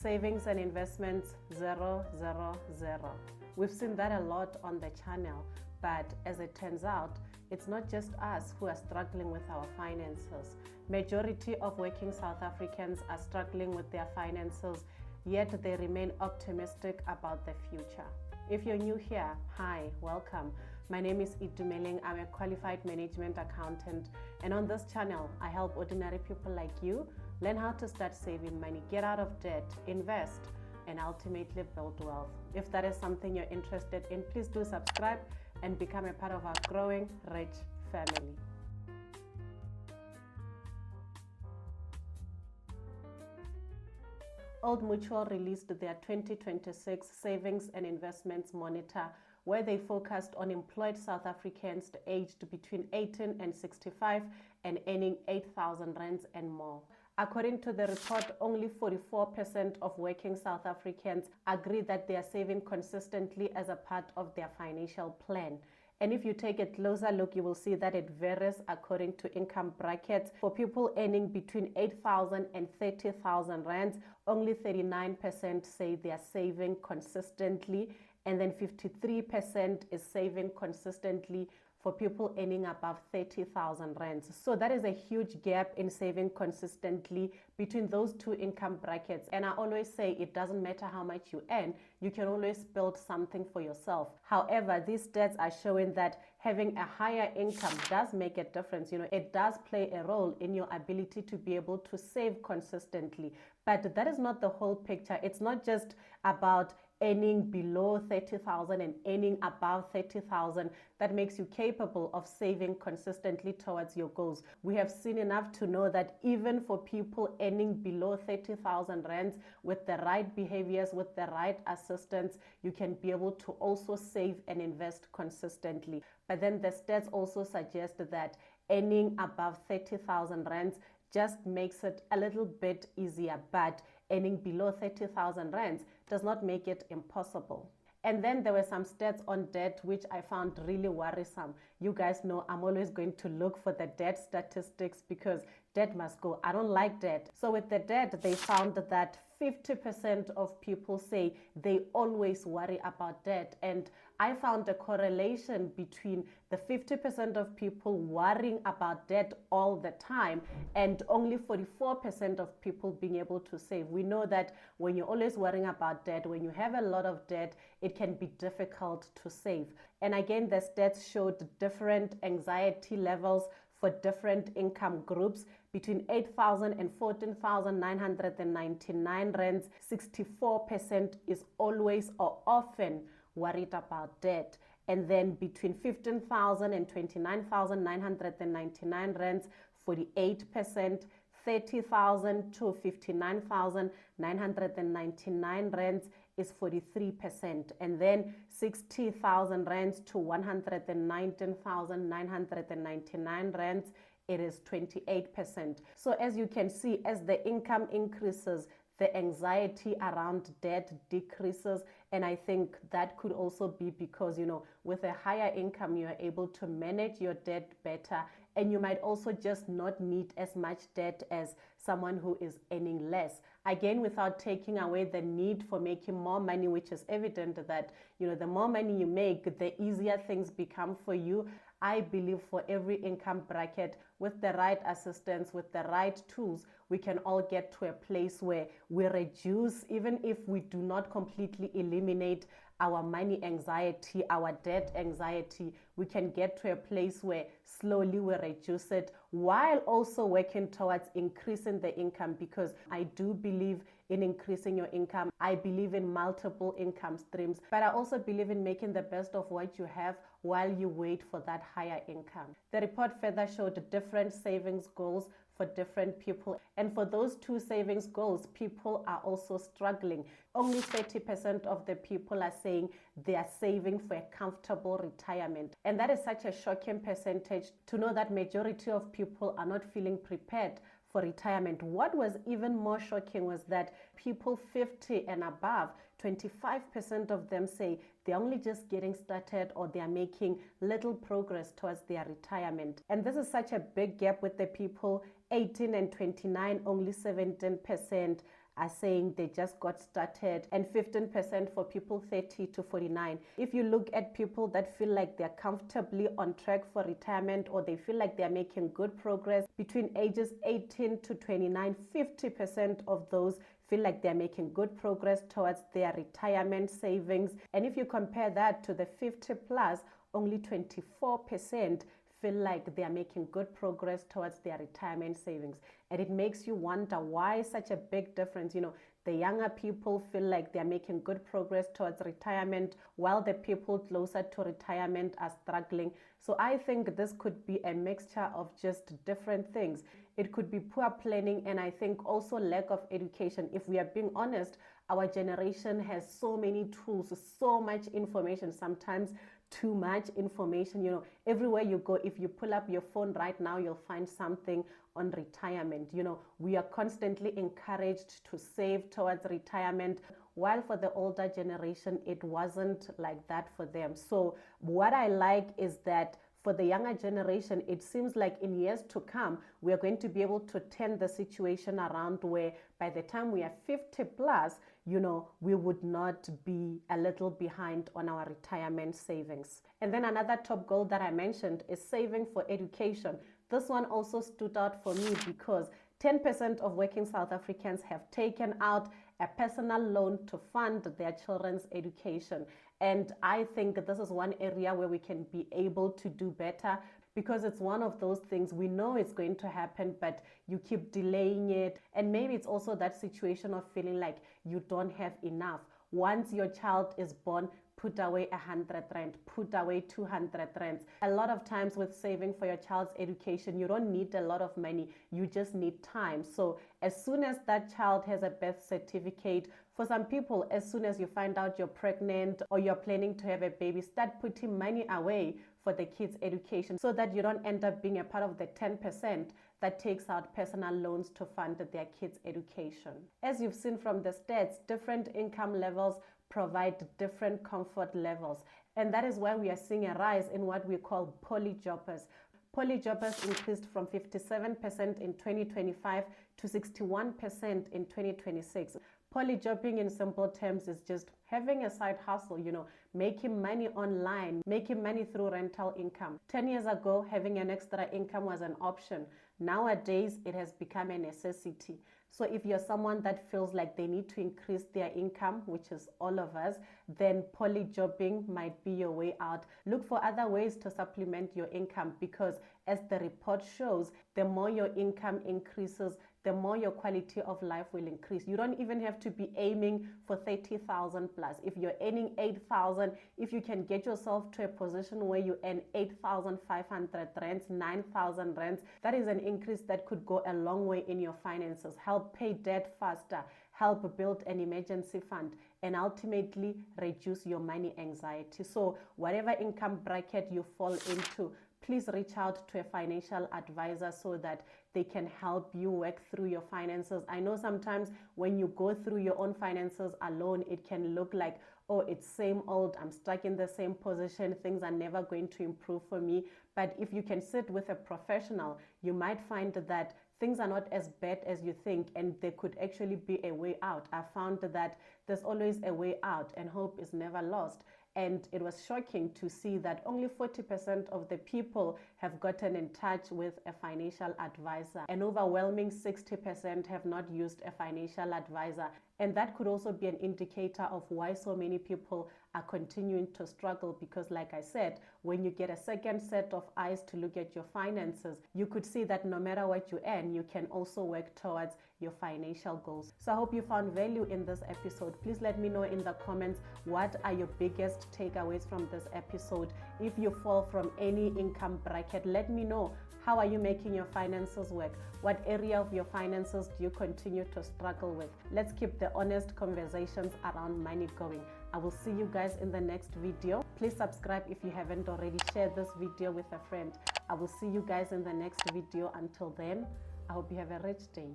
savings and investments 000. We've seen that a lot on the channel, but as it turns out, it's not just us who are struggling with our finances. Majority of working South Africans are struggling with their finances, yet they remain optimistic about the future. If you're new here, hi, welcome. My name is Itumeleng. I'm a qualified management accountant, and on this channel, I help ordinary people like you learn how to start saving money, get out of debt, invest, and ultimately build wealth. If that is something you're interested in, please do subscribe and become a part of our growing rich family. Old Mutual released their 2026 Savings and Investments Monitor, where they focused on employed South Africans aged between 18 and 65 and earning 8,000 rands and more. According to the report, only 44% of working South Africans agree that they are saving consistently as a part of their financial plan. And if you take a closer look, you will see that it varies according to income brackets. For people earning between 8,000 and 30,000 rands, only 39% say they are saving consistently, and then 53% is saving consistently for people earning above 30,000 rands. So that is a huge gap in saving consistently between those two income brackets. And I always say it doesn't matter how much you earn, you can always build something for yourself. However, these stats are showing that having a higher income does make a difference. It does play a role in your ability to be able to save consistently. But that is not the whole picture. It's not just about earning below 30,000 and earning above 30,000 that makes you capable of saving consistently towards your goals. We have seen enough to know that even for people earning below 30,000 rands, with the right behaviors, with the right assistance, you can be able to also save and invest consistently. But then the stats also suggest that earning above 30,000 rands just makes it a little bit easier, but earning below 30,000 rands does not make it impossible. And then there were some stats on debt which I found really worrisome. You guys know I'm always going to look for the debt statistics because debt must go. I don't like debt. So with the debt, they found that 50% of people say they always worry about debt. And I found a correlation between the 50% of people worrying about debt all the time and only 44% of people being able to save. We know that when you're always worrying about debt, when you have a lot of debt, it can be difficult to save. And again, the stats showed different anxiety levels for different income groups. Between 8,000 and 14,999 rands, 64% is always or often worried about debt. And then between 15,000 and 29,999 rands, 48%, 30,000 to 59,999 rands is 43%, and then 60,000 rands to 119,999 rands, it is 28%. So as you can see, as the income increases, the anxiety around debt decreases. And I think that could also be because, with a higher income, you are able to manage your debt better. And you might also just not need as much debt as someone who is earning less. Again, without taking away the need for making more money, which is evident that, the more money you make, the easier things become for you. I believe for every income bracket, with the right assistance, with the right tools, we can all get to a place where we reduce, even if we do not completely eliminate our money anxiety, our debt anxiety, we can get to a place where slowly we reduce it while also working towards increasing the income, because I do believe in increasing your income. I believe in multiple income streams, but I also believe in making the best of what you have while you wait for that higher income. The report further showed different savings goals for different people. And for those two savings goals, people are also struggling. Only 30% of the people are saying they are saving for a comfortable retirement. And that is such a shocking percentage to know that majority of people are not feeling prepared for retirement. What was even more shocking was that people 50 and above, 25% of them say they're only just getting started or they're making little progress towards their retirement. And this is such a big gap with the people 18 and 29, only 17% are saying they just got started, and 15% for people 30 to 49. If you look at people that feel like they're comfortably on track for retirement, or they feel like they're making good progress between ages 18 to 29, 50% of those feel like they're making good progress towards their retirement savings. And if you compare that to the 50 plus, only 24% feel like they are making good progress towards their retirement savings. And it makes you wonder why such a big difference. The younger people feel like they're making good progress towards retirement, while the people closer to retirement are struggling. So I think this could be a mixture of just different things. It could be poor planning, and I think also lack of education. If we are being honest, our generation has so many tools, so much information, sometimes too much information. Everywhere you go, if you pull up your phone right now, you'll find something on retirement. We are constantly encouraged to save towards retirement, while for the older generation, it wasn't like that for them. So what I like is that for the younger generation, it seems like in years to come, we are going to be able to turn the situation around where by the time we are 50 plus, we would not be a little behind on our retirement savings. And then another top goal that I mentioned is saving for education. This one also stood out for me because 10% of working South Africans have taken out a personal loan to fund their children's education. And I think this is one area where we can be able to do better, because it's one of those things we know it's going to happen, but you keep delaying it. And maybe it's also that situation of feeling like you don't have enough. Once your child is born, put away 100 rand, put away 200 rands. A lot of times with saving for your child's education, you don't need a lot of money, you just need time. So as soon as that child has a birth certificate, for some people, as soon as you find out you're pregnant or you're planning to have a baby, start putting money away for the kids' education, so that you don't end up being a part of the 10% that takes out personal loans to fund their kids' education. As you've seen from the stats, different income levels provide different comfort levels. And that is why we are seeing a rise in what we call polyjobbers. Polyjobbers increased from 57% in 2025 to 61% in 2026. Polyjobbing in simple terms is just having a side hustle, making money online, making money through rental income. 10 years ago, having an extra income was an option. Nowadays, it has become a necessity. So if you're someone that feels like they need to increase their income, which is all of us, then polyjobbing might be your way out. Look for other ways to supplement your income, because as the report shows, the more your income increases, the more your quality of life will increase. You don't even have to be aiming for 30,000 plus. If you're earning 8,000, if you can get yourself to a position where you earn 8,500 rands, 9,000 rands, that is an increase that could go a long way in your finances, help pay debt faster, help build an emergency fund, and ultimately reduce your money anxiety. So whatever income bracket you fall into, please reach out to a financial advisor so that they can help you work through your finances. I know sometimes when you go through your own finances alone, it can look like, oh, it's same old, I'm stuck in the same position, things are never going to improve for me. But if you can sit with a professional, you might find that things are not as bad as you think, and there could actually be a way out. I found that there's always a way out, and hope is never lost. And it was shocking to see that only 40% of the people have gotten in touch with a financial advisor. An overwhelming 60% have not used a financial advisor. And that could also be an indicator of why so many people are continuing to struggle, because like I said, when you get a second set of eyes to look at your finances, you could see that no matter what you earn, you can also work towards your financial goals. So I hope you found value in this episode. Please let me know in the comments, what are your biggest takeaways from this episode? If you fall from any income bracket, let me know. How are you making your finances work? What area of your finances do you continue to struggle with? Let's keep the honest conversations around money going. I will see you guys in the next video. Please subscribe if you haven't already. Share this video with a friend. I will see you guys in the next video. Until then, I hope you have a rich day.